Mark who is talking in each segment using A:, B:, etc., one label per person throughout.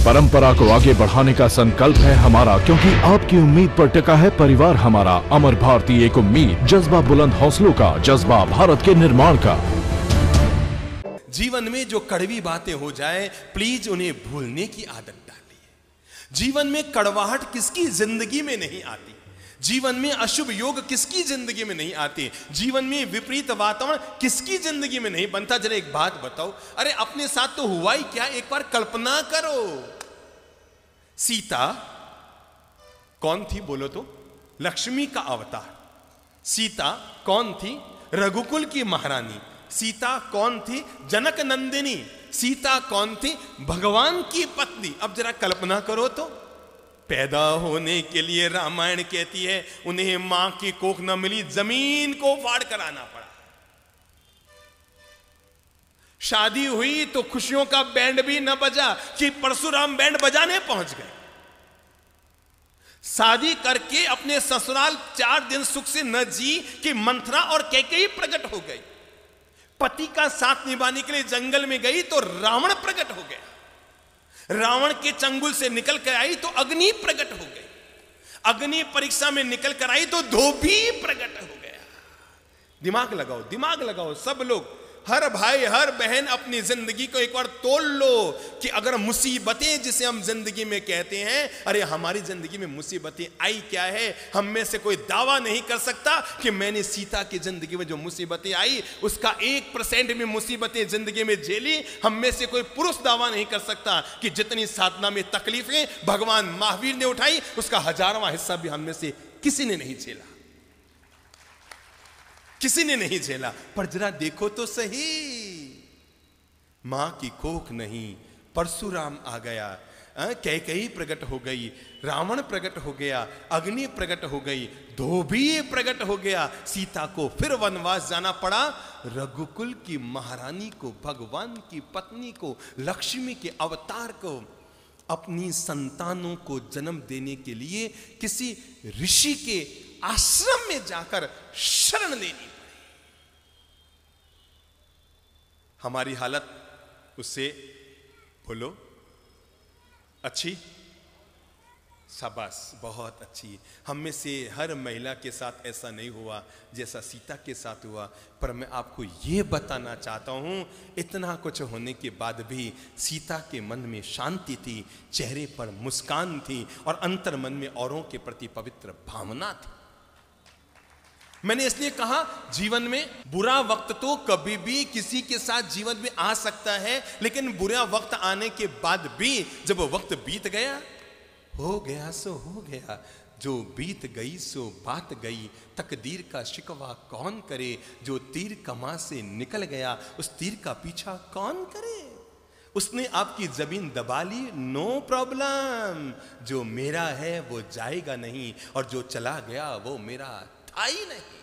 A: परंपरा को आगे बढ़ाने का संकल्प है हमारा, क्योंकि आपकी उम्मीद पर टिका है परिवार हमारा। अमर भारती एक उम्मीद, जज्बा बुलंद हौसलों का, जज्बा भारत के निर्माण का।
B: जीवन में जो कड़वी बातें हो जाए, प्लीज उन्हें भूलने की आदत डालिए। जीवन में कड़वाहट किसकी जिंदगी में नहीं आती, जीवन में अशुभ योग किसकी जिंदगी में नहीं आते, जीवन में विपरीत वातावरण किसकी जिंदगी में नहीं बनता। जरा एक बात बताओ, अरे अपने साथ तो हुआ ही क्या, एक बार कल्पना करो। सीता कौन थी बोलो तो? लक्ष्मी का अवतार। सीता कौन थी? रघुकुल की महारानी। सीता कौन थी? जनक नंदिनी। सीता कौन थी? भगवान की पत्नी। अब जरा कल्पना करो तो, पैदा होने के लिए रामायण कहती है उन्हें मां की कोख न मिली, जमीन को फाड़ कर आना पड़ा। शादी हुई तो खुशियों का बैंड भी न बजा कि परशुराम बैंड बजाने पहुंच गए। शादी करके अपने ससुराल 4 दिन सुख से न जी कि मंथरा और कैकेयी प्रकट हो गई। पति का साथ निभाने के लिए जंगल में गई तो रावण प्रकट हो गया। रावण के चंगुल से निकल कर आई तो अग्नि प्रकट हो गई। अग्नि परीक्षा में निकल कर आई तो धोबी प्रकट हो गया। दिमाग लगाओ, दिमाग लगाओ सब लोग, हर भाई हर बहन अपनी जिंदगी को एक बार तोल लो कि अगर मुसीबतें जिसे हम जिंदगी में कहते हैं, अरे हमारी जिंदगी में मुसीबतें आई क्या है। हम में से कोई दावा नहीं कर सकता कि मैंने सीता की जिंदगी में जो मुसीबतें आई उसका 1% में मुसीबतें जिंदगी में झेली। हम में से कोई पुरुष दावा नहीं कर सकता कि जितनी साधना में तकलीफें भगवान महावीर ने उठाई उसका 1000वां हिस्सा भी हम में से किसी ने नहीं झेला, किसी ने नहीं झेला। पर जरा देखो तो सही, मां की कोख नहीं, परशुराम आ गया, कैकेयी प्रकट हो गई, रावण प्रकट हो गया, अग्नि प्रकट हो गई, धोबी प्रकट हो गया। सीता को फिर वनवास जाना पड़ा। रघुकुल की महारानी को, भगवान की पत्नी को, लक्ष्मी के अवतार को अपनी संतानों को जन्म देने के लिए किसी ऋषि के आश्रम में जाकर शरण लेनी पड़ी। हमारी हालत उससे बोलो अच्छी? शाबाश, बहुत अच्छी। हम में से हर महिला के साथ ऐसा नहीं हुआ जैसा सीता के साथ हुआ। पर मैं आपको यह बताना चाहता हूं, इतना कुछ होने के बाद भी सीता के मन में शांति थी, चेहरे पर मुस्कान थी और अंतर मन में औरों के प्रति पवित्र भावना थी। मैंने इसलिए कहा, जीवन में बुरा वक्त तो कभी भी किसी के साथ जीवन में आ सकता है, लेकिन बुरा वक्त आने के बाद भी जब वक्त बीत गया, हो गया सो हो गया, जो बीत गई सो बात गई, तकदीर का शिकवा कौन करे, जो तीर कमा से निकल गया उस तीर का पीछा कौन करे। उसने आपकी जमीन दबा ली, नो प्रॉब्लम, जो मेरा है वो जाएगा नहीं और जो चला गया वो मेरा था ही नहीं।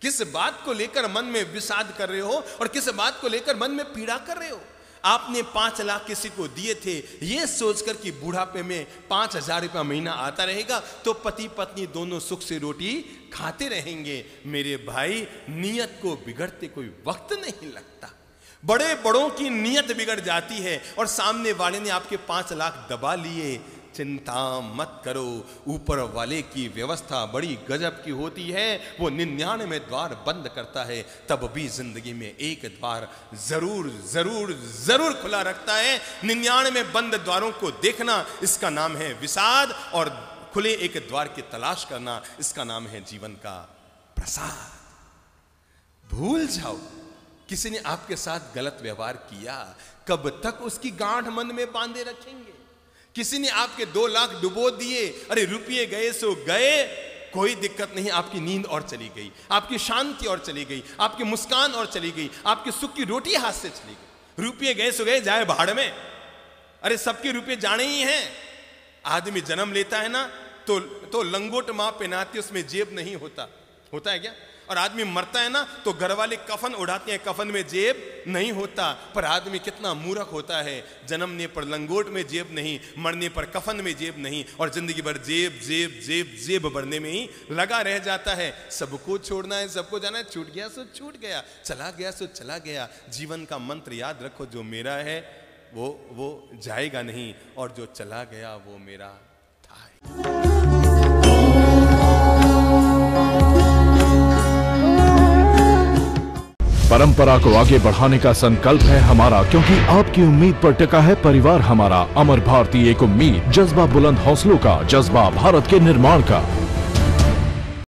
B: किस बात को लेकर मन में विषाद कर रहे हो और किस बात को लेकर मन में पीड़ा कर रहे हो। आपने 5 लाख किसी को दिए थे ये सोचकर कि बुढ़ापे में 5000 रुपया महीना आता रहेगा तो पति पत्नी दोनों सुख से रोटी खाते रहेंगे। मेरे भाई, नियत को बिगड़ते कोई वक्त नहीं लगता। बड़े बड़ों की नियत बिगड़ जाती है और सामने वाले ने आपके 5 लाख दबा लिए। चिंता मत करो, ऊपर वाले की व्यवस्था बड़ी गजब की होती है। वो 99 द्वार बंद करता है, तब भी जिंदगी में एक द्वार जरूर जरूर जरूर खुला रखता है। 99 बंद द्वारों को देखना, इसका नाम है विषाद, और खुले एक द्वार की तलाश करना, इसका नाम है जीवन का प्रसाद। भूल जाओ, किसी ने आपके साथ गलत व्यवहार किया, कब तक उसकी गांठ मन में बांधे रखेंगे। किसी ने आपके 2 लाख डुबो दिए, अरे रुपये गए सो गए, कोई दिक्कत नहीं, आपकी नींद और चली गई, आपकी शांति और चली गई, आपकी मुस्कान और चली गई, आपकी सुख की रोटी हाथ से चली गई। रुपये गए सो गए, जाए भाड़ में। अरे सबके रुपये जाने ही हैं। आदमी जन्म लेता है ना तो लंगोट मां पहनाती, उसमें जेब नहीं होता, होता है क्या? और आदमी मरता है ना तो घर वाले कफन उड़ाते हैं, कफन में जेब नहीं होता। पर आदमी कितना मूर्ख होता है, जन्मने पर लंगोट में जेब नहीं, मरने पर कफन में जेब नहीं, और जिंदगी भर जेब जेब जेब जेब भरने में ही लगा रह जाता है। सबको छोड़ना है, सबको जाना है, छूट गया सो छूट गया, चला गया सो चला गया। जीवन का मंत्र याद रखो, जो मेरा है वो जाएगा नहीं, और जो चला गया वो मेरा था।
A: परंपरा को आगे बढ़ाने का संकल्प है हमारा, क्योंकि आपकी उम्मीद पर टिका है परिवार हमारा। अमर भारती एक उम्मीद, जज्बा बुलंद हौसलों का, जज्बा भारत के निर्माण का।